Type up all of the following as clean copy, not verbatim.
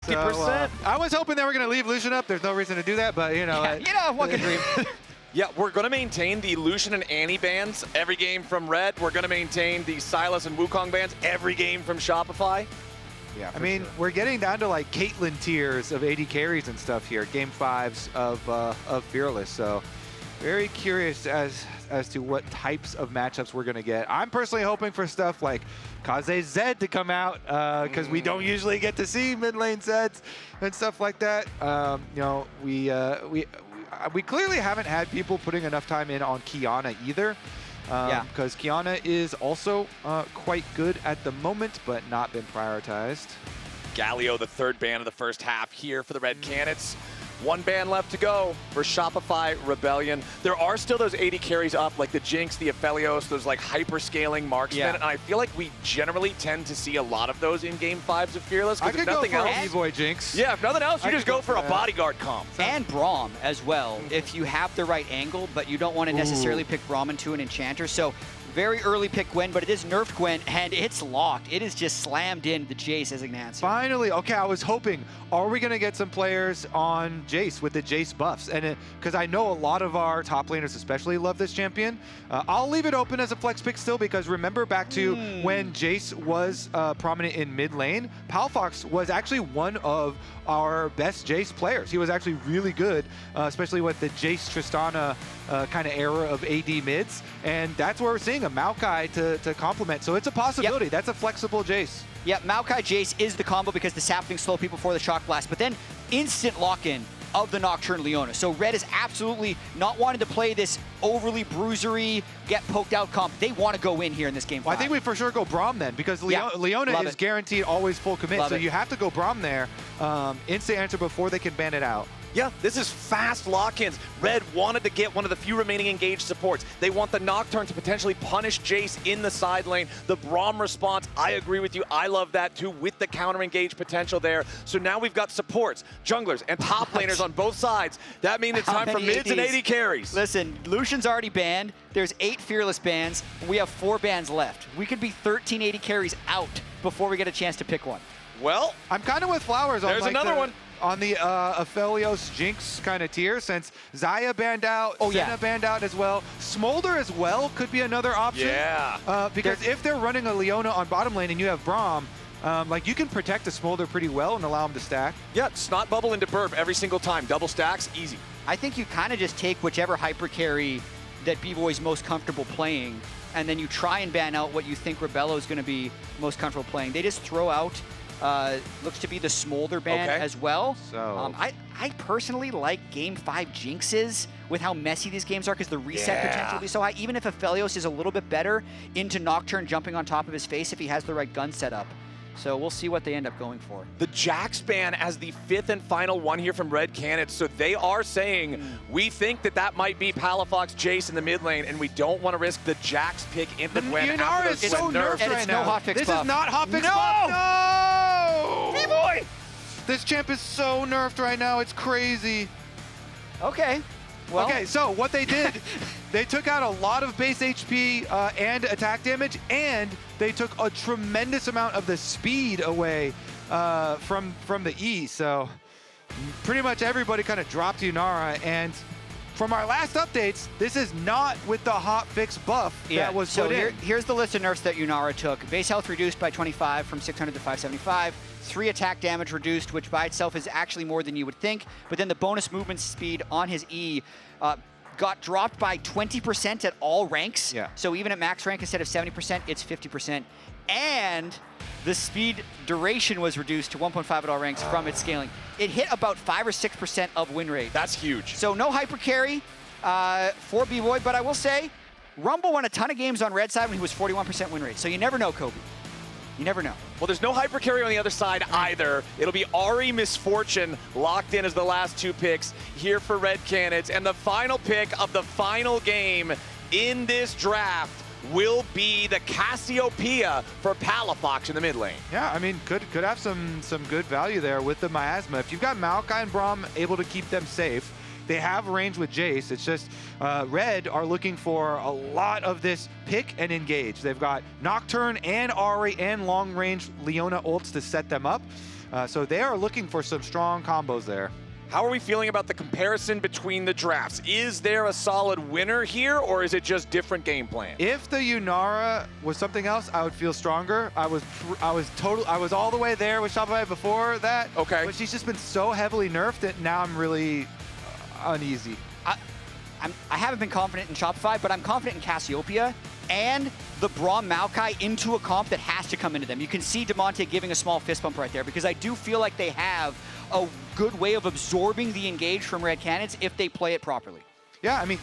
50%. I was hoping they were going to leave Lucian up. There's no reason to do that, but you know. One can dream. Yeah, we're going to maintain the Lucian and Annie bans every game from Red. We're going to maintain the Sylas and Wukong bans every game from Shopify. Yeah, I mean, we're getting down to like Caitlyn tiers of AD carries and stuff here, game 5s of Fearless. So very curious as to what types of matchups we're going to get. I'm personally hoping for stuff like Kaze Zed to come out because we don't usually get to see mid lane Zeds and stuff like that. You know, we clearly haven't had people putting enough time in on Qiyana either. Because Qiyana is also quite good at the moment, but not been prioritized. Galio, the third ban of the first half here for the Red Canids. One ban left to go for Shopify Rebellion. There are still those 80 carries up, like the Jinx, the Aphelios, those like hyper-scaling marksmen, and I feel like we generally tend to see a lot of those in Game 5s of Fearless. I could nothing go for else, Bvoy Jinx. Yeah, if nothing else, you just go for a bodyguard comp. And Braum as well, if you have the right angle, but you don't want to necessarily pick Braum into an enchanter. So very early pick Gwen, but it is nerfed Gwen, and it's locked. It is just slammed in the Jayce as an answer. Finally, okay, I was hoping, are we going to get some players on Jayce with the Jayce buffs? And because I know a lot of our top laners especially love this champion. I'll leave it open as a flex pick still, because remember back to when Jayce was prominent in mid lane, Palafox was actually one of our best Jayce players. He was actually really good, especially with the Jayce Tristana kind of era of AD mids. And that's where we're seeing a Maokai to complement. So it's a possibility. That's a flexible Jayce. Yeah, Maokai Jayce is the combo because the saplings slow people before the shock blast, but then instant lock-in of the Nocturne Leona. So Red is absolutely not wanting to play this overly bruisery, get poked out comp. They want to go in here in this game 5. Well, I think we for sure go Braum then, because Leona is guaranteed always full commit. So you have to go Braum there. Instant answer before they can ban it out. Yeah, this is fast lock-ins. Red wanted to get one of the few remaining engaged supports. They want the Nocturne to potentially punish Jayce in the side lane. The Braum response, I agree with you. I love that too, with the counter-engage potential there. So now we've got supports, junglers, and top laners on both sides. That means it's time for mids and 80 carries. Listen, Lucian's already banned. There's 8 Fearless bans. We have 4 bans left. We could be 13 80 carries out before we get a chance to pick one. Well, I'm kind of with Flowers on there's like another one. On the Aphelios Jinx kind of tier, since Xayah banned out, Senna banned out as well. Smolder as well could be another option. Yeah. Because if they're running a Leona on bottom lane and you have Braum, like you can protect the Smolder pretty well and allow him to stack. Yeah, Snot Bubble into Burb every single time. Double stacks, easy. I think you kind of just take whichever hyper carry that Bvoy's most comfortable playing, and then you try and ban out what you think Rabelo is going to be most comfortable playing. They just throw out looks to be the Smolder ban as well. So I personally like Game 5 Jinxes with how messy these games are, because the reset potential will be so high. Even if Aphelios is a little bit better into Nocturne jumping on top of his face if he has the right gun setup. So we'll see what they end up going for. The Jax ban as the 5th and final one here from Red Canids. So they are saying, we think that might be Palafox Jayce in the mid lane, and we don't want to risk the Jax pick in the Gwen. Yunara is so nerfed right now. This is not hotfix buff. No! Bvoy! This champ is so nerfed right now. It's crazy. Okay. Well. Okay, so what they did, they took out a lot of base HP and attack damage, and they took a tremendous amount of the speed away from the E. So pretty much everybody kind of dropped Yunara, and from our last updates, this is not with the hotfix buff that was put in. Here's the list of nerfs that Yunara took. Base health reduced by 25 from 600 to 575. 3 attack damage reduced, which by itself is actually more than you would think. But then the bonus movement speed on his E got dropped by 20% at all ranks. Yeah. So even at max rank, instead of 70%, it's 50%. And the speed duration was reduced to 1.5 at all ranks from its scaling. It hit about 5 or 6% of win rate. That's huge. So no hyper carry for Bvoy, but I will say, Rumble won a ton of games on red side when he was 41% win rate. So you never know, Kobe. You never know. Well, there's no hyper carry on the other side either. It'll be Ahri Misfortune locked in as the last 2 picks here for Red Canids. And the final pick of the final game in this draft will be the Cassiopeia for Palafox in the mid lane. Yeah, I mean, could have some good value there with the miasma. If you've got Maokai and Braum able to keep them safe, they have range with Jayce. It's just Red are looking for a lot of this pick and engage. They've got Nocturne and Ahri and long range Leona ults to set them up. So they are looking for some strong combos there. How are we feeling about the comparison between the drafts? Is there a solid winner here, or is it just different game plan? If the Yunara was something else, I would feel stronger. I was all the way there with Shopify before that. Okay. But she's just been so heavily nerfed that now I'm really uneasy. I haven't been confident in Shopify, but I'm confident in Cassiopeia and the Braum Maokai into a comp that has to come into them. You can see DeMonte giving a small fist bump right there because I do feel like they have a good way of absorbing the engage from Red Canids if they play it properly. Yeah, I mean,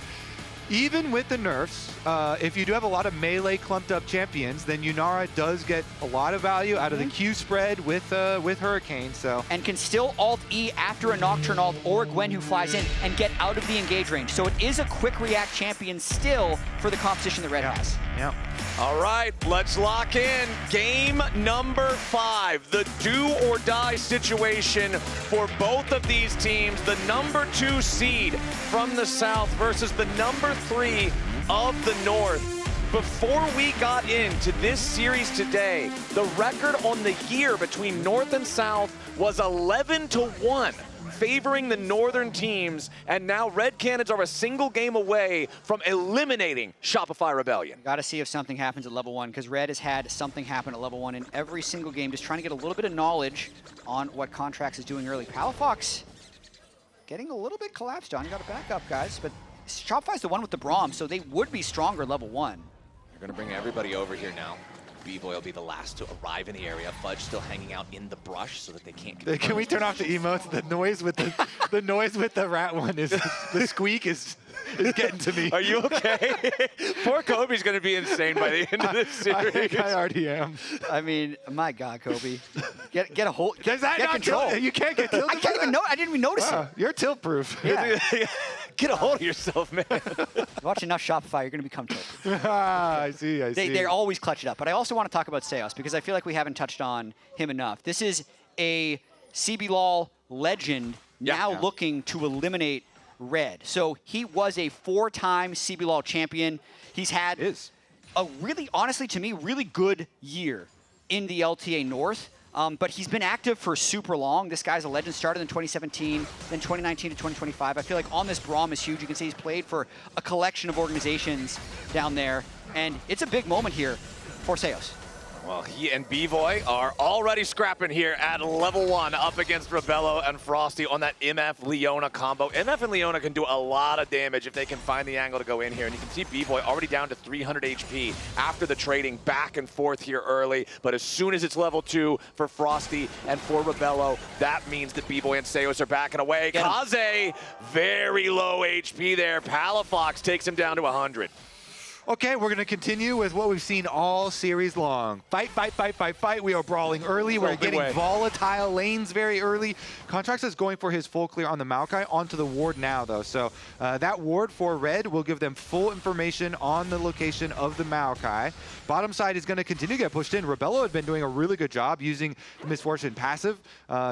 even with the nerfs, if you do have a lot of melee clumped up champions, then Yunara does get a lot of value out of the Q spread with Hurricane. So and can still alt E after a Nocturne ult or a Gwen who flies in and get out of the engage range. So it is a quick react champion still for the competition that Red has. yeah. All right, let's lock in. Game number 5, the do or die situation for both of these teams. The number 2 seed from the South versus the number 3 of the North. Before we got into this series today, the record on the year between North and South was 11-1. Favoring the northern teams, and now Red Canids are a single game away from eliminating Shopify Rebellion. Got to see if something happens at level 1, because Red has had something happen at level 1 in every single game, just trying to get a little bit of knowledge on what Contractz is doing early. Palafox getting a little bit collapsed on. You got to back up, guys, but Shopify's the one with the Braum, so they would be stronger level 1. They're going to bring everybody over here now. Bvoy will be the last to arrive in the area. Fudge still hanging out in the brush so that they can't get. Can we turn off the emotes? The noise with the noise with the rat one is the squeak is getting to me. Are you okay? Poor Kobe's going to be insane by the end of this series. I think I already am. I mean, my God, Kobe, get a hold. Does that get not control. You can't get tilted. I can't even know. I didn't even notice it. You're tilt proof. Yeah. Get a hold of yourself, man. Watch enough Shopify, you're going to become tilted. I see. They always clutch it up. But I also want to talk about Seos because I feel like we haven't touched on him enough. This is a CBLOL legend now looking to eliminate Red. So he was a 4-time CBLOL champion. He's had a really, honestly to me, really good year in the LTA North. But he's been active for super long. This guy's a legend. Started in 2017, then 2019 to 2025. I feel like on this Braum is huge. You can see he's played for a collection of organizations down there. And it's a big moment here for Seos. Well, he and Bvoy are already scrapping here at level 1 up against Rabelo and Frosty on that MF Leona combo. MF and Leona can do a lot of damage if they can find the angle to go in here. And you can see Bvoy already down to 300 HP after the trading back and forth here early. But as soon as it's level 2 for Frosty and for Rabelo, that means that Bvoy and Seos are backing away. Kaze, very low HP there. Palafox takes him down to 100. Okay, we're going to continue with what we've seen all series long. Fight, fight, fight, fight, fight. We are brawling early. We're getting volatile lanes very early. Contractz is going for his full clear on the Maokai onto the ward now, though. So that ward for Red will give them full information on the location of the Maokai. Bottom side is going to continue to get pushed in. Rabelo had been doing a really good job using the Misfortune passive,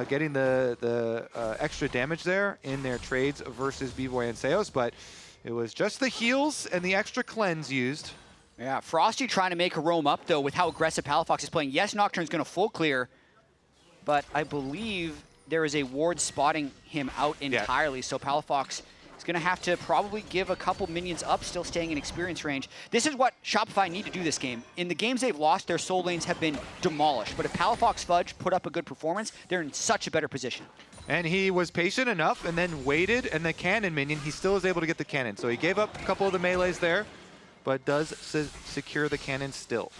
getting the extra damage there in their trades versus Bvoy and Seos, but it was just the heals and the extra cleanse used. Yeah, Frosty trying to make a roam up, though, with how aggressive Palafox is playing. Yes, Nocturne's going to full clear, but I believe there is a ward spotting him out entirely, so Palafox is going to have to probably give a couple minions up, still staying in experience range. This is what Shopify need to do this game. In the games they've lost, their soul lanes have been demolished, but if Palafox Fudge put up a good performance, they're in such a better position. And he was patient enough and then waited, and the cannon minion, he still was able to get the cannon. So he gave up a couple of the melees there, but does secure the cannon still.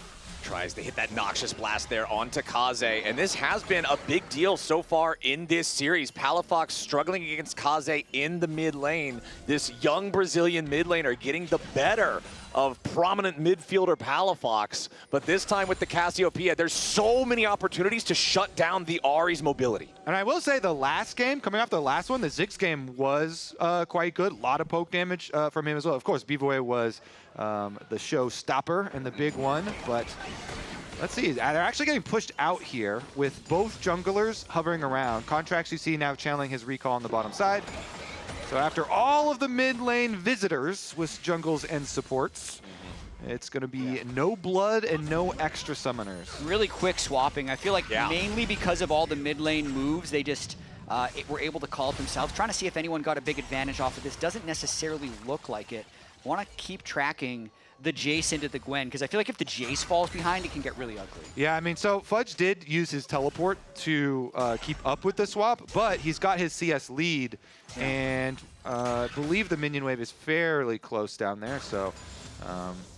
Tries to hit that Noxious Blast there onto Kaze, and this has been a big deal so far in this series. Palafox struggling against Kaze in the mid lane. This young Brazilian mid laner getting the better of prominent midfielder Palafox, but this time with the Cassiopeia, there's so many opportunities to shut down the Ahri's mobility. And I will say the last game, coming off the last one, the Ziggs game was quite good. A lot of poke damage from him as well. Of course, Bvoy was the showstopper and the big one, but let's see. They're actually getting pushed out here with both junglers hovering around. Contractz, you see now channeling his recall on the bottom side. So after all of the mid lane visitors with jungles and supports, It's going to be no blood and no extra summoners. Really quick swapping. I feel like Yeah. mainly because of all the mid lane moves, they just were able to call it themselves. Trying to see if anyone got a big advantage off of this. Doesn't necessarily look like it. Want to keep tracking the Jayce into the Gwen, because I feel like if the Jayce falls behind, it can get really ugly. Yeah, I mean, so Fudge did use his teleport to keep up with the swap, but he's got his CS lead, and I believe the minion wave is fairly close down there, so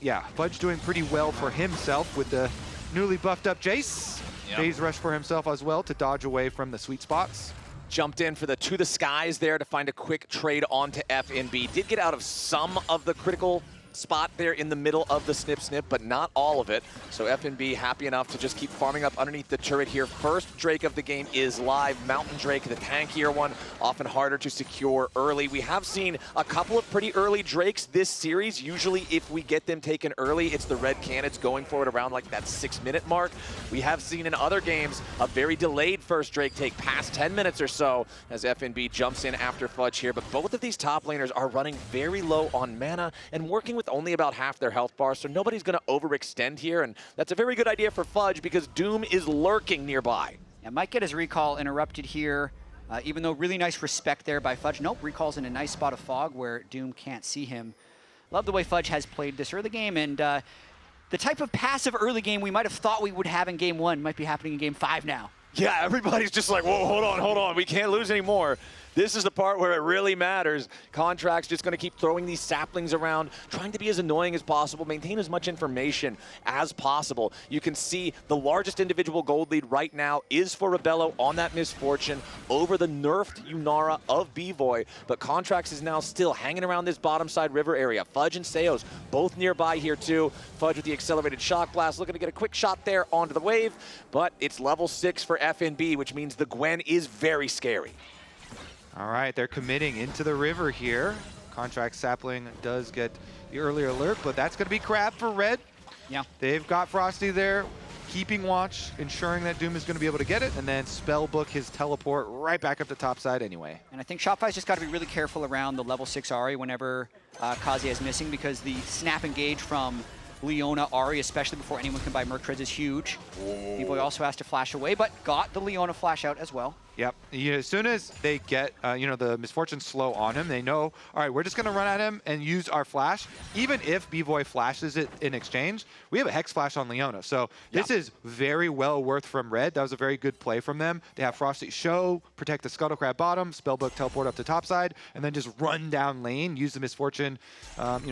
yeah, Fudge doing pretty well for himself with the newly buffed up Jayce. Phase rush for himself as well to dodge away from the sweet spots. Jumped in for the To the Skies there to find a quick trade onto FNB. Did get out of some of the critical spot there in the middle of the snip, but not all of it. So FNB happy enough to just keep farming up underneath the turret here. First Drake of the game is live. Mountain Drake, the tankier one, often harder to secure early. We have seen a couple of pretty early Drakes this series. Usually if we get them taken early, it's the red Canids going for it around like that 6-minute mark. We have seen in other games a very delayed first Drake take past 10 minutes or so as FNB jumps in after Fudge here. But both of these top laners are running very low on mana and working with only about half their health bar, so nobody's going to overextend here, and that's a very good idea for Fudge because Doom is lurking nearby. Yeah, might get his recall interrupted here, even though really nice respect there by Fudge. Nope, recall's in a nice spot of fog where Doom can't see him. Love the way Fudge has played this early game, and the type of passive early game we might have thought we would have in Game 1 might be happening in Game 5 now. Yeah, everybody's just like, whoa, hold on. We can't lose anymore. This is the part where it really matters. Contractz just going to keep throwing these saplings around, trying to be as annoying as possible, maintain as much information as possible. You can see the largest individual gold lead right now is for Rabelo on that misfortune over the nerfed Yunara of Bvoy, but Contractz is now still hanging around this bottom side river area. Fudge and Seos both nearby here too. Fudge with the accelerated shock blast, looking to get a quick shot there onto the wave, but it's level 6 for FNB, which means the Gwen is very scary. All right, they're committing into the river here. Contractz sapling does get the early alert, but that's going to be crap for red. Yeah. They've got Frosty there, keeping watch, ensuring that Doom is going to be able to get it, and then spellbook his teleport right back up the top side anyway. And I think Shopify's just got to be really careful around the level 6 Ahri whenever Kaze is missing, because the snap engage from Leona Ahri, especially before anyone can buy Merc Treads, is huge. Bvoy also has to flash away, but got the Leona flash out as well. Yep. As soon as they get, the misfortune slow on him, they know, all right, we're just going to run at him and use our flash. Even if Bvoy flashes it in exchange, we have a Hex Flash on Leona. So this is very well worth from red. That was a very good play from them. They have Frosty show, protect the Scuttle Crab bottom, spellbook teleport up to top side, and then just run down lane, use the misfortune,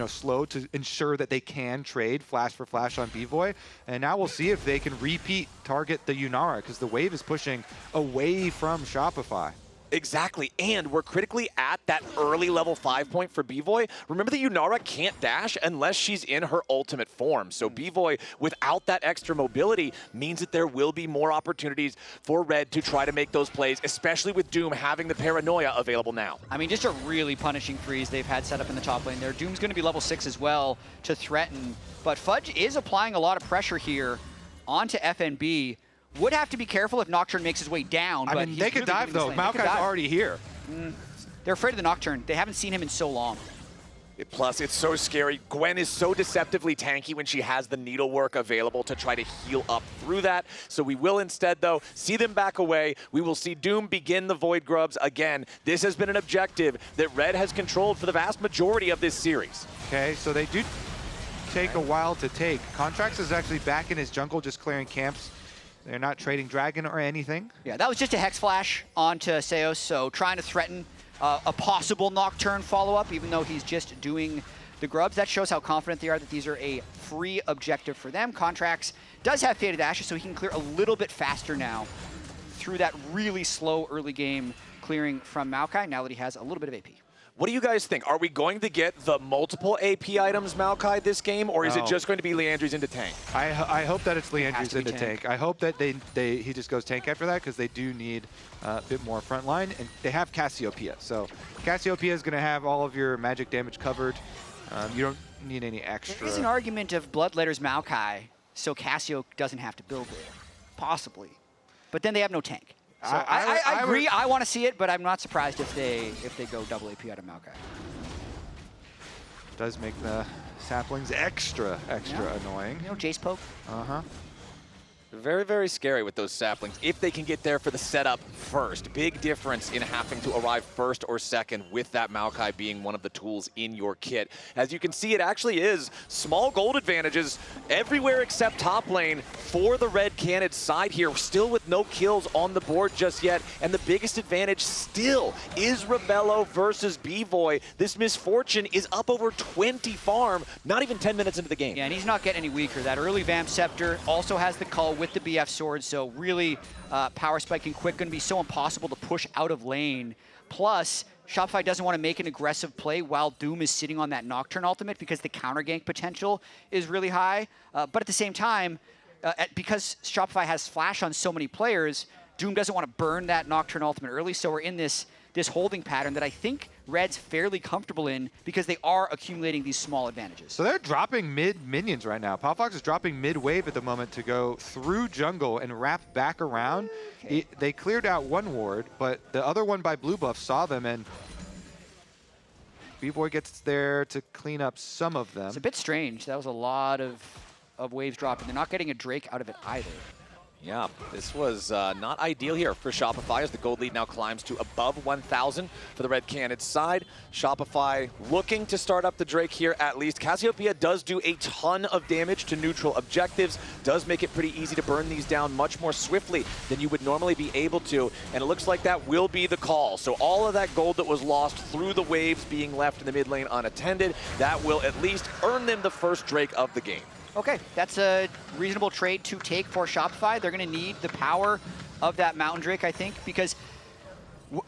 slow to ensure that they can trade flash for flash on Bvoy. And now we'll see if they can repeat target the Yunara, because the wave is pushing away from Shopify. Exactly, and we're critically at that early level 5 point for Bvoy. Remember that Yunara can't dash unless she's in her ultimate form. So Bvoy, without that extra mobility, means that there will be more opportunities for red to try to make those plays, especially with Doom having the paranoia available now. I mean, just a really punishing freeze they've had set up in the top lane there. Doom's going to be level 6 as well to threaten, but Fudge is applying a lot of pressure here onto FNB. Would have to be careful if Nocturne makes his way down. I mean, they could dive, though. Maokai's already here. They're afraid of the Nocturne. They haven't seen him in so long. Plus, it's so scary. Gwen is so deceptively tanky when she has the needlework available to try to heal up through that. So we will instead, though, see them back away. We will see Doom begin the Void Grubs again. This has been an objective that Red has controlled for the vast majority of this series. Okay, so they do take a while to take. Contractz is actually back in his jungle, just clearing camps. They're not trading Dragon or anything. Yeah, that was just a Hex Flash onto Seos, so trying to threaten a possible Nocturne follow-up, even though he's just doing the grubs. That shows how confident they are that these are a free objective for them. Contractz does have Faded Ashes, so he can clear a little bit faster now through that really slow early game clearing from Maokai, now that he has a little bit of AP. What do you guys think? Are we going to get the multiple AP items Maokai this game, or is it just going to be Leandry's into tank? I hope that it's Leandry's into tank. I hope that he just goes tank after that, because they do need a bit more front line, and they have Cassiopeia. So Cassiopeia is going to have all of your magic damage covered. You don't need any extra. There is an argument of Bloodletter's Maokai, so Cassio doesn't have to build it, possibly. But then they have no tank. So I agree. I want to see it, but I'm not surprised if they go double AP out of Maokai. Does make the saplings extra annoying. You know, Jayce poke. Very, very scary with those saplings if they can get there for the setup first. Big difference in having to arrive first or second with that Maokai being one of the tools in your kit. As you can see, it actually is small gold advantages everywhere except top lane for the red Canids side here, still with no kills on the board just yet. And the biggest advantage still is Rabelo versus Bvoy. This Misfortune is up over 20 farm, not even 10 minutes into the game. Yeah, and he's not getting any weaker. That early Vamp Scepter also has the cull with the BF sword, so really power spiking quick, going to be so impossible to push out of lane. Plus, Shopify doesn't want to make an aggressive play while Doom is sitting on that Nocturne ultimate because the counter gank potential is really high. But at the same time, because Shopify has flash on so many players, Doom doesn't want to burn that Nocturne ultimate early, so we're in this holding pattern that I think Red's fairly comfortable in because they are accumulating these small advantages. So they're dropping mid minions right now. Palafox is dropping mid wave at the moment to go through jungle and wrap back around. Okay. They cleared out one ward, but the other one by blue buff saw them, and Bvoy gets there to clean up some of them. It's a bit strange. That was a lot of waves dropping. They're not getting a Drake out of it either. Yeah, this was not ideal here for Shopify as the gold lead now climbs to above 1,000 for the red Canids side. Shopify looking to start up the Drake here at least. Cassiopeia does do a ton of damage to neutral objectives, does make it pretty easy to burn these down much more swiftly than you would normally be able to, and it looks like that will be the call. So all of that gold that was lost through the waves being left in the mid lane unattended, that will at least earn them the first Drake of the game. Okay, that's a reasonable trade to take for Shopify. They're going to need the power of that Mountain Drake, I think, because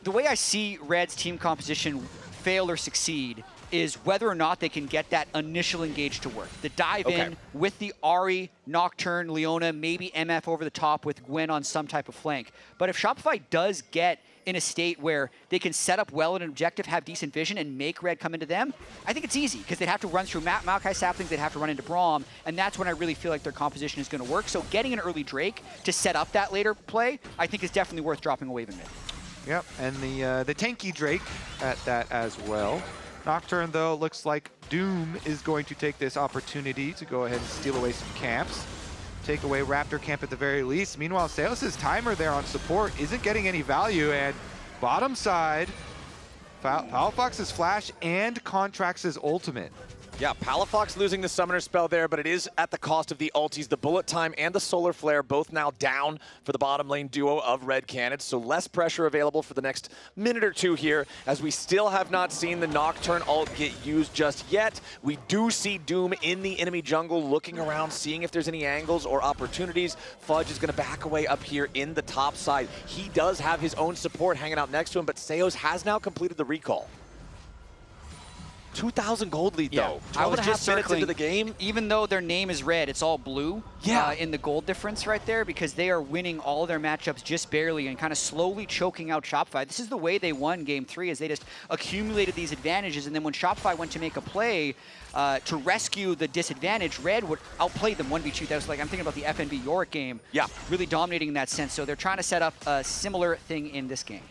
the way I see Red's team composition fail or succeed is whether or not they can get that initial engage to work. The dive in with the Ahri, Nocturne, Leona, maybe MF over the top with Gwen on some type of flank. But if Shopify does get in a state where they can set up well an objective, have decent vision, and make Red come into them, I think it's easy, because they'd have to run through Maokai saplings, they'd have to run into Braum, and that's when I really feel like their composition is going to work. So getting an early Drake to set up that later play, I think is definitely worth dropping a wave in mid. Yep, and the tanky Drake at that as well. Nocturne, though, looks like Doom is going to take this opportunity to go ahead and steal away some camps. Take away Raptor camp at the very least. Meanwhile, Saelis' timer there on support isn't getting any value, and bottom side, Palafox's flash and Contractz' ultimate. Yeah, Palafox losing the summoner spell there, but it is at the cost of the ultis. The bullet time and the solar flare both now down for the bottom lane duo of red Canids, so less pressure available for the next minute or two here, as we still have not seen the Nocturne ult get used just yet. We do see Doom in the enemy jungle looking around, seeing if there's any angles or opportunities. Fudge is going to back away up here in the top side. He does have his own support hanging out next to him, but Seos has now completed the recall. 2,000 gold lead, though. I was just circling into the game. Even though their name is red, it's all blue in the gold difference right there, because they are winning all their matchups just barely and kind of slowly choking out Shopify. This is the way they won Game 3, is they just accumulated these advantages, and then when Shopify went to make a play to rescue the disadvantage, Red would outplay them 1v2. That was like, I'm thinking about the FNB Yorick game. Yeah. Really dominating in that sense. So they're trying to set up a similar thing in this game.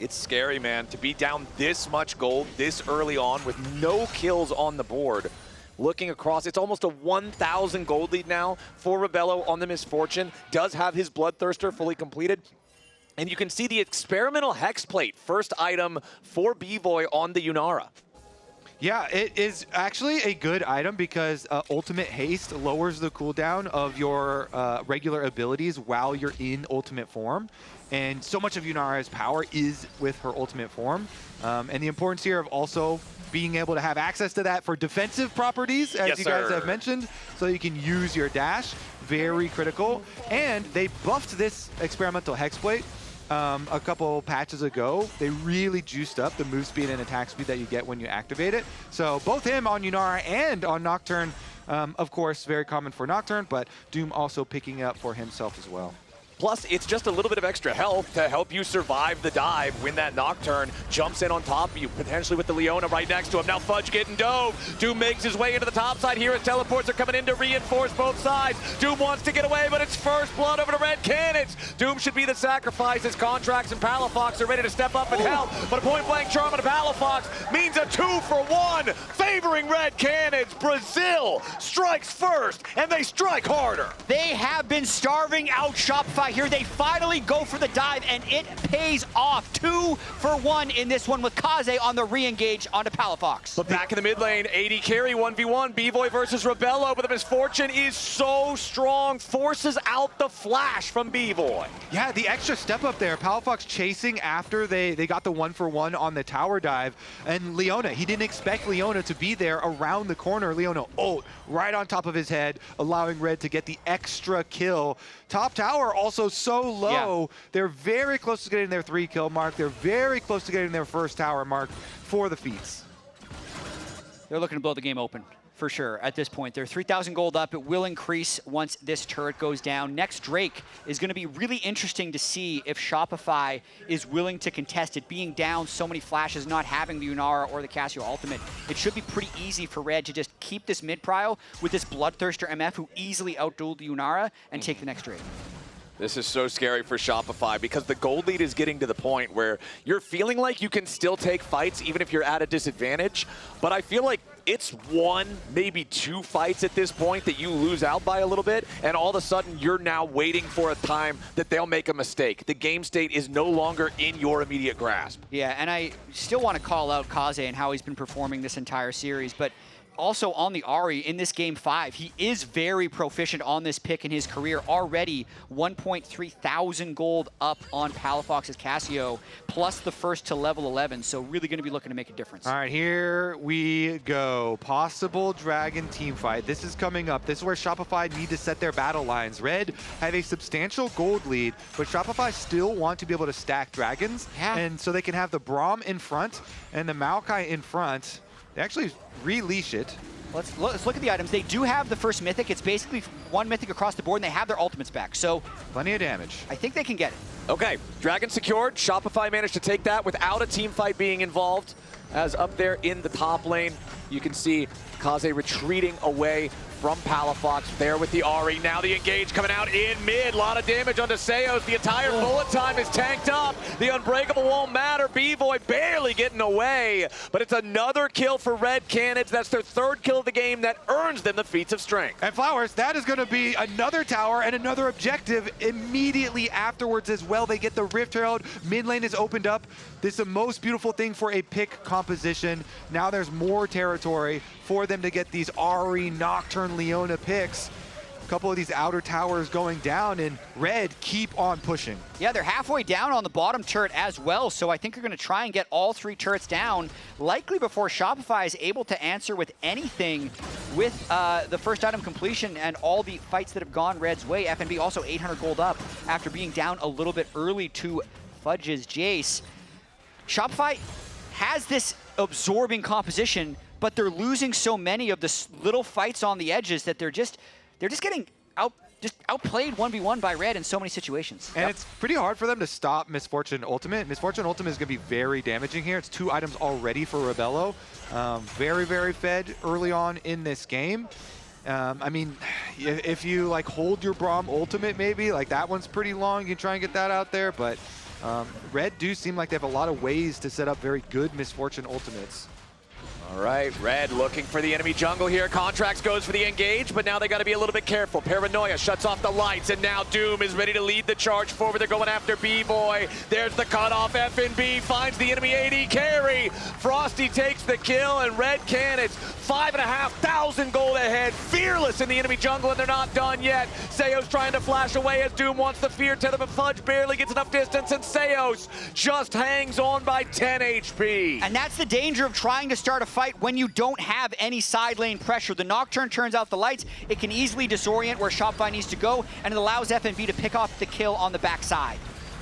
It's scary, man, to be down this much gold this early on with no kills on the board. Looking across, it's almost a 1,000 gold lead now for Rabelo on the Misfortune. Does have his Bloodthirster fully completed. And you can see the experimental Hex Plate, first item for Bvoy on the Yunara. Yeah, it is actually a good item because Ultimate Haste lowers the cooldown of your regular abilities while you're in Ultimate form. And so much of Yunara's power is with her Ultimate form. And the importance here of also being able to have access to that for defensive properties, as you guys have mentioned, so you can use your dash. Very critical. And they buffed this experimental Hexplate a couple patches ago. They really juiced up the move speed and attack speed that you get when you activate it. So both him on Yunara and on Nocturne, of course, very common for Nocturne, but Doom also picking up for himself as well. Plus, it's just a little bit of extra health to help you survive the dive when that Nocturne jumps in on top of you, potentially with the Leona right next to him. Now Fudge getting dove. Doom makes his way into the top side here as teleports are coming in to reinforce both sides. Doom wants to get away, but it's first blood over to Red Canids. Doom should be the sacrifice as Contractz and Palafox are ready to step up and help. But a point-blank charm on Palafox means a 2-for-1, favoring Red Canids. Brazil strikes first, and they strike harder. They have been starving out Shopify here. They finally go for the dive, and it pays off. 2-for-1 in this one with Kaze on the re-engage onto Palafox. But back in the mid lane, AD carry 1v1, Bvoy versus Rabelo, but the misfortune is so strong, forces out the flash from Bvoy. Yeah, the extra step up there. Palafox chasing after they got the 1-for-1 on the tower dive. And Leona, he didn't expect Leona to be there around the corner. Leona ult right on top of his head, allowing Red to get the extra kill. Top tower also so low. Yeah. They're very close to getting their 3-kill mark. They're very close to getting their first tower mark for the feats. They're looking to blow the game open, for sure, at this point. They're 3,000 gold up. It will increase once this turret goes down. Next Drake is going to be really interesting to see if Shopify is willing to contest it. Being down so many flashes, not having the Yunara or the Cassio ultimate, it should be pretty easy for Red to just keep this mid-prio with this Bloodthirster MF who easily outdueled the Yunara and take the next Drake. This is so scary for Shopify because the gold lead is getting to the point where you're feeling like you can still take fights even if you're at a disadvantage. But I feel like it's 1, maybe 2 fights at this point that you lose out by a little bit, and all of a sudden you're now waiting for a time that they'll make a mistake. The game state is no longer in your immediate grasp. Yeah, and I still want to call out Kaze and how he's been performing this entire series, but also on the Ahri in this game 5, he is very proficient on this pick in his career. Already 1.3 thousand gold up on Palafox's Cassio, plus the first to level 11. So really going to be looking to make a difference. All right, here we go. Possible Dragon team fight. This is coming up. This is where Shopify need to set their battle lines. Red have a substantial gold lead, but Shopify still want to be able to stack dragons. Yeah. And so they can have the Braum in front and the Maokai in front. They actually releash it. Let's look at the items. They do have the first mythic. It's basically 1 mythic across the board, and they have their ultimates back. So plenty of damage. I think they can get it. Okay, Dragon secured. Shopify managed to take that without a team fight being involved. As up there in the top lane, you can see Kaze retreating away from Palafox there with the Ahri. Now the engage coming out in mid. A lot of damage onto Seos. The entire bullet time is tanked up. The unbreakable won't matter. Bvoy barely getting away. But it's another kill for Red Canids. That's their 3rd kill of the game that earns them the feats of strength. And Flowers, that is going to be another tower and another objective immediately afterwards as well. They get the Rift Herald. Mid lane is opened up. This is the most beautiful thing for a pick composition. Now there's more territory for them to get these Ahri, Nocturne, Leona picks. A couple of these outer towers going down, and Red keep on pushing. Yeah, they're halfway down on the bottom turret as well, so I think they're going to try and get all 3 turrets down, likely before Shopify is able to answer with anything with the first item completion and all the fights that have gone Red's way. FNB also 800 gold up after being down a little bit early to Fudge's Jayce. Shopify has this absorbing composition, but they're losing so many of the little fights on the edges that they're just getting outplayed 1v1 by Red in so many situations. And it's pretty hard for them to stop Misfortune Ultimate. Misfortune Ultimate is going to be very damaging here. It's 2 items already for Rabelo. Very, very fed early on in this game. I mean, if you like hold your Braum Ultimate, maybe like that one's pretty long. You can try and get that out there, but Red do seem like they have a lot of ways to set up very good Misfortune Ultimates. All right, Red looking for the enemy jungle here. Contractz goes for the engage, but now they got to be a little bit careful. Paranoia shuts off the lights, and now Doom is ready to lead the charge forward. They're going after Bvoy. There's the cutoff. FNB finds the enemy AD carry. Frosty takes the kill, and Red Canids 5,500 gold ahead. Fearless in the enemy jungle, and they're not done yet. Seos trying to flash away as Doom wants the fear tether, but Fudge barely gets enough distance, and Seos just hangs on by 10 HP. And that's the danger of trying to start a fight when you don't have any side lane pressure. The Nocturne turns out the lights. It can easily disorient where Shopify needs to go, and it allows FNB to pick off the kill on the backside.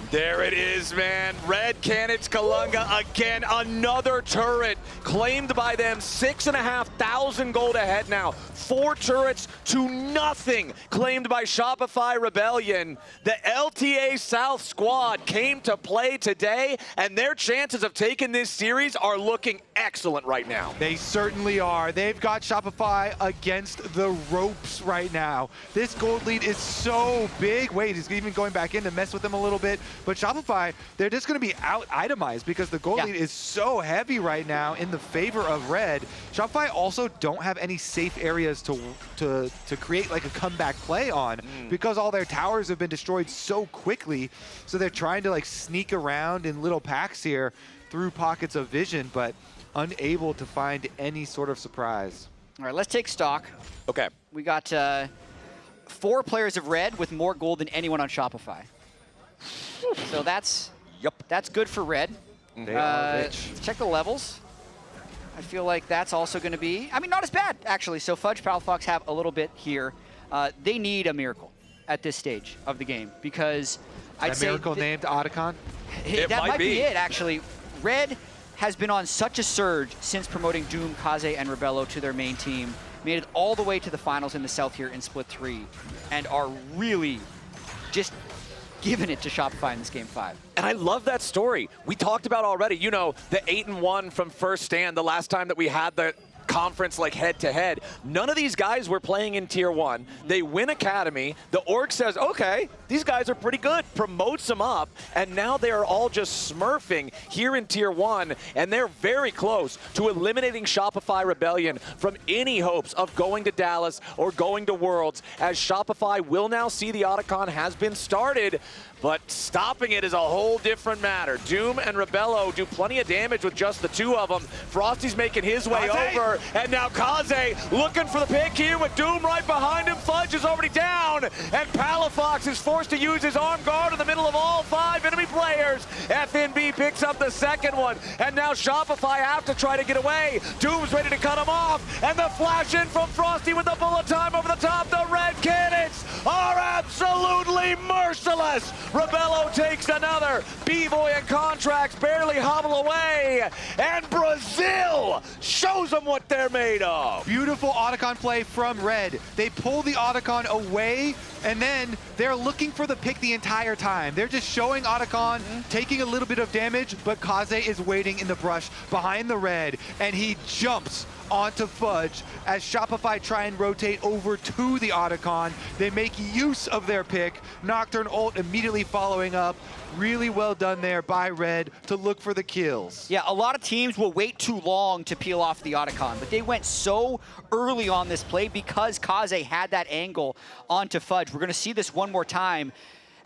There it is, man. Red Canids Kalunga again, another turret claimed by them. 6,500 gold ahead now. 4 turrets to nothing claimed by Shopify Rebellion. The LTA South squad came to play today, and their chances of taking this series are looking excellent right now. They certainly are. They've got Shopify against the ropes right now. This gold lead is so big. Wait, he's even going back in to mess with them a little bit. But Shopify, they're just going to be out-itemized because the gold lead is so heavy right now in the favor of Red. Shopify also don't have any safe areas to create like a comeback play on because all their towers have been destroyed so quickly. So they're trying to like sneak around in little packs here through pockets of vision, but unable to find any sort of surprise. All right, let's take stock. Okay. We got 4 players of Red with more gold than anyone on Shopify. So that's good for Red. They are rich. Let's check the levels. I feel like that's also going to be, I mean, not as bad, actually. So Fudge, Palafox have a little bit here. They need a miracle at this stage of the game because I'd say... miracle named Otacon? That might be it, actually. Red has been on such a surge since promoting Doom, Kaze, and Rabelo to their main team. Made it all the way to the finals in the South here in Split 3 and are really just giving it to Shopify in this Game 5. And I love that story. We talked about already, you know, the 8-1 from first stand, the last time that we had the conference like head-to-head. None of these guys were playing in Tier 1. They win Academy. The org says, okay, these guys are pretty good, promotes them up, and now they are all just smurfing here in Tier 1, and they're very close to eliminating Shopify Rebellion from any hopes of going to Dallas or going to Worlds, as Shopify will now see the Otacon has been started, but stopping it is a whole different matter. Doom and Rabelo do plenty of damage with just the 2 of them. Frosty's making his way over, and now Kaze looking for the pick here with Doom right behind him. Fudge is already down, and Palafox is forced to use his arm guard in the middle of all 5 enemy players. FNB picks up the second one, and now Shopify have to try to get away. Doom's ready to cut him off, and the flash in from Frosty with the bullet time over the top. The Red Canids are absolutely merciless. Rabelo takes another. Bvoy and Contractz barely hobble away. And Brazil shows them what they're made of. Beautiful Otacon play from Red. They pull the Otacon away, and then they're looking for the pick the entire time. They're just showing Otacon taking a little bit of damage, but Kaze is waiting in the brush behind the Red, and he jumps onto Fudge as Shopify try and rotate over to the Otacon. They make use of their pick. Nocturne ult immediately following up. Really well done there by Red to look for the kills. Yeah, a lot of teams will wait too long to peel off the Otacon, but they went so early on this play because Kaze had that angle onto Fudge. We're going to see this one more time.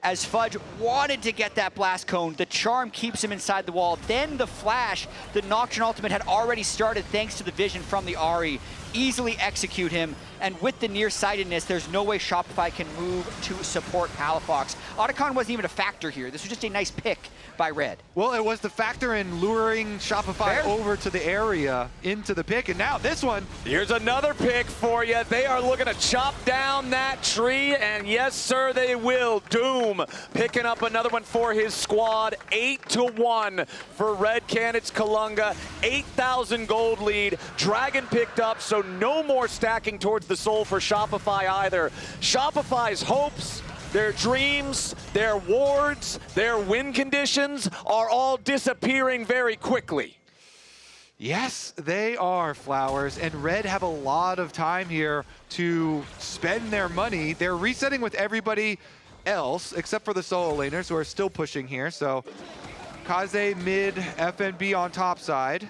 As Fudge wanted to get that blast cone, the charm keeps him inside the wall. Then the flash, the Nocturne ultimate had already started thanks to the vision from the Ahri. Easily execute him, and with the nearsightedness, there's no way Shopify can move to support Palafox. Otacon wasn't even a factor here. This was just a nice pick by Red. Well, it was the factor in luring Shopify over to the area into the pick, and now this one. Here's another pick for you. They are looking to chop down that tree, and yes, sir, they will. Doom picking up another one for his squad. 8-1 for Red Canids Kalunga. 8,000 gold lead. Dragon picked up, so no more stacking towards the soul for Shopify either. Shopify's hopes, their dreams, their wards, their win conditions are all disappearing very quickly. Yes, they are, Flowers, and Red have a lot of time here to spend their money. They're resetting with everybody else except for the solo laners who are still pushing here. So Kaze mid, FNB on top side.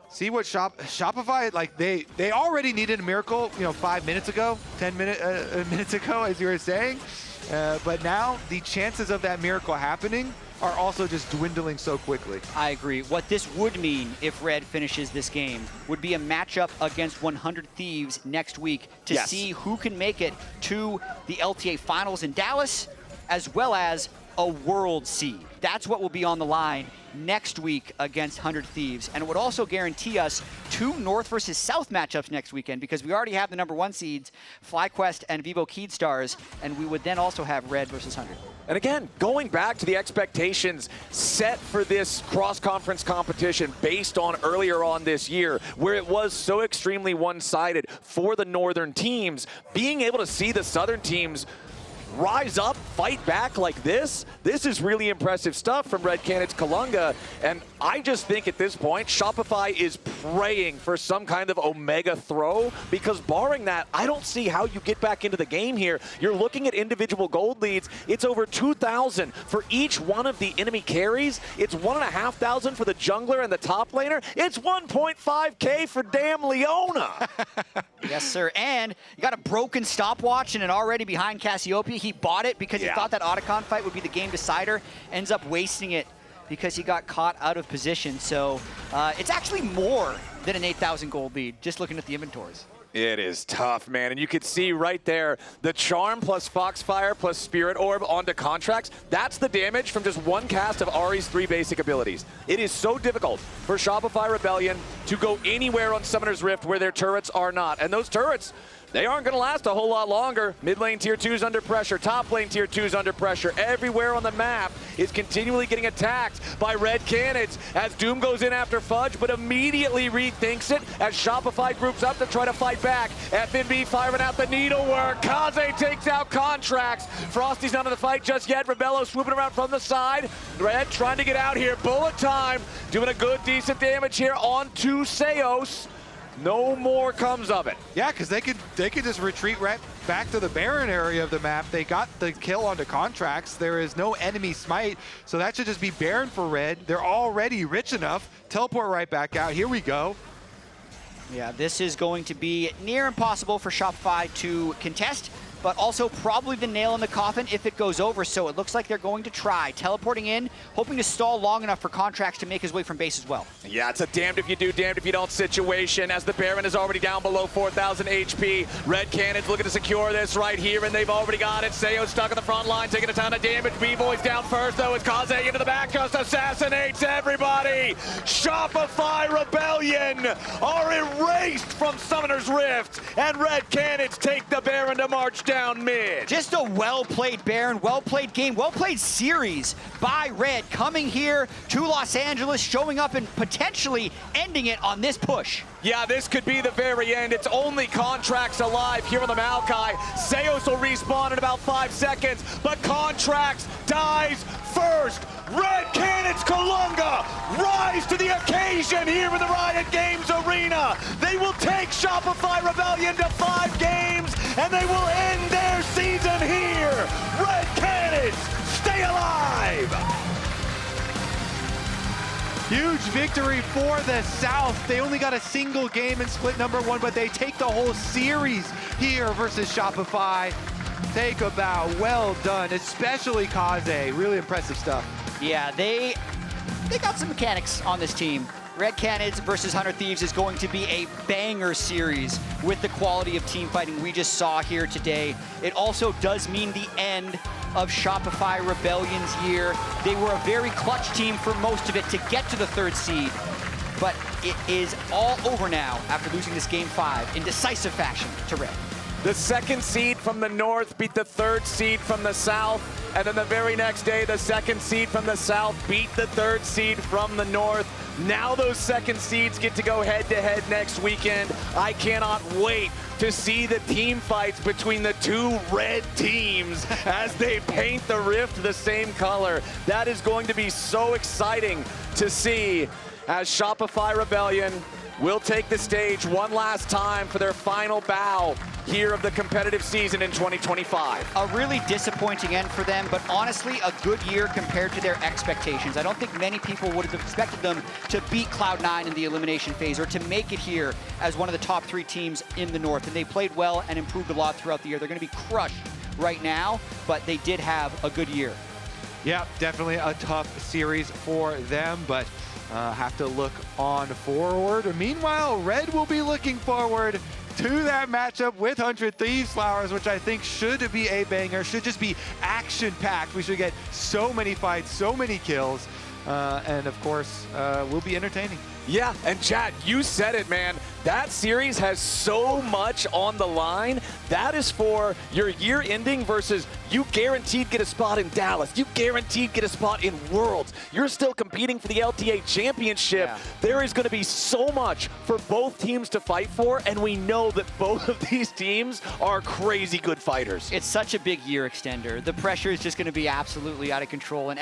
See what Shopify, like they already needed a miracle, 5 minutes ago, 10 minutes ago, as you were saying. But now the chances of that miracle happening are also just dwindling so quickly. I agree. What this would mean if Red finishes this game would be a matchup against 100 Thieves next week to see who can make it to the LTA finals in Dallas, as well as a world seed. That's what will be on the line next week against 100 Thieves. And it would also guarantee us 2 North versus South matchups next weekend, because we already have the #1 seeds, FlyQuest and Vivo Keydstars, and we would then also have Red versus 100. And again, going back to the expectations set for this cross-conference competition based on earlier on this year, where it was so extremely one-sided for the northern teams, being able to see the southern teams rise up, fight back like this is really impressive stuff from Red Canids Kalunga. And I just think at this point, Shopify is praying for some kind of Omega throw, because barring that, I don't see how you get back into the game here. You're looking at individual gold leads. It's over 2,000 for each one of the enemy carries. It's 1,500 for the jungler and the top laner. It's 1.5K for damn Leona. Yes, sir. And you got a broken stopwatch and an already behind Cassiopeia. He bought it because he thought that Otacon fight would be the game decider. Ends up wasting it because he got caught out of position. So it's actually more than an 8,000 gold lead, just looking at the inventories. It is tough, man. And you could see right there, the Charm plus Foxfire plus Spirit Orb onto Contractz. That's the damage from just one cast of Ahri's 3 basic abilities. It is so difficult for Shopify Rebellion to go anywhere on Summoner's Rift where their turrets are not. And those turrets, they aren't going to last a whole lot longer. Mid lane tier 2's under pressure. Top lane tier 2's under pressure. Everywhere on the map is continually getting attacked by Red Canids as Doom goes in after Fudge, but immediately rethinks it as Shopify groups up to try to fight back. FNB firing out the needlework. Kaze takes out Contractz. Frosty's not in the fight just yet. Rabelo swooping around from the side. Red trying to get out here. Bullet time. Doing a good, decent damage here onto Seos. No more comes of it. Yeah, because they could just retreat right back to the Baron area of the map. They got the kill onto Contractz. There is no enemy smite, so that should just be Baron for Red. They're already rich enough. Teleport right back out. Here we go. Yeah, this is going to be near impossible for Shopify to contest, but also probably the nail in the coffin if it goes over. So it looks like they're going to try teleporting in, hoping to stall long enough for Contractz to make his way from base as well. Yeah, it's a damned if you do, damned if you don't situation as the Baron is already down below 4,000 HP. Red Canids looking to secure this right here, and they've already got it. Seo's stuck on the front line, taking a ton of damage. Bvoy's down first, though, as Kaze into the back, just assassinates everybody. Shopify Rebellion are erased from Summoner's Rift, and Red Canids take the Baron to march down mid. Just a well-played Baron, well-played game, well-played series by Red, coming here to Los Angeles, showing up and potentially ending it on this push. Yeah, this could be the very end. It's only Contractz alive here on the Maokai. Seos will respawn in about 5 seconds, but Contractz dies first. Red Canids Kalunga rise to the occasion here in the Riot Games Arena. They will take Shopify Rebellion to 5 games, and they will end their season here. Red Canids, stay alive! Huge victory for the South. They only got a single game in split number 1, but they take the whole series here versus Shopify. Take a bow. Well done, especially Kaze. Really impressive stuff. Yeah, they got some mechanics on this team. Red Canids versus 100 Thieves is going to be a banger series with the quality of team fighting we just saw here today. It also does mean the end of Shopify Rebellion's year. They were a very clutch team for most of it to get to the 3rd seed, but it is all over now after losing this game 5 in decisive fashion to Red. The 2nd seed from the north beat the 3rd seed from the south, and then the very next day, the 2nd seed from the south beat the 3rd seed from the north. Now those 2nd seeds get to go head-to-head next weekend. I cannot wait to see the team fights between the 2 red teams as they paint the rift the same color. That is going to be so exciting to see as Shopify Rebellion will take the stage one last time for their final bow here of the competitive season in 2025. A really disappointing end for them, but honestly a good year compared to their expectations. I don't think many people would have expected them to beat Cloud9 in the elimination phase or to make it here as one of the top 3 teams in the North. And they played well and improved a lot throughout the year. They're going to be crushed right now, but they did have a good year. Yeah, definitely a tough series for them, but have to look on forward. Meanwhile, Red will be looking forward to that matchup with 100 Thieves Flowers, which I think should be a banger, should just be action-packed. We should get so many fights, so many kills. and of course, will be entertaining. Yeah, and Jatt, you said it, man. That series has so much on the line. That is for your year ending versus you guaranteed get a spot in Dallas. You guaranteed get a spot in Worlds. You're still competing for the LTA championship. Yeah. There is going to be so much for both teams to fight for, and we know that both of these teams are crazy good fighters. It's such a big year extender. The pressure is just going to be absolutely out of control. And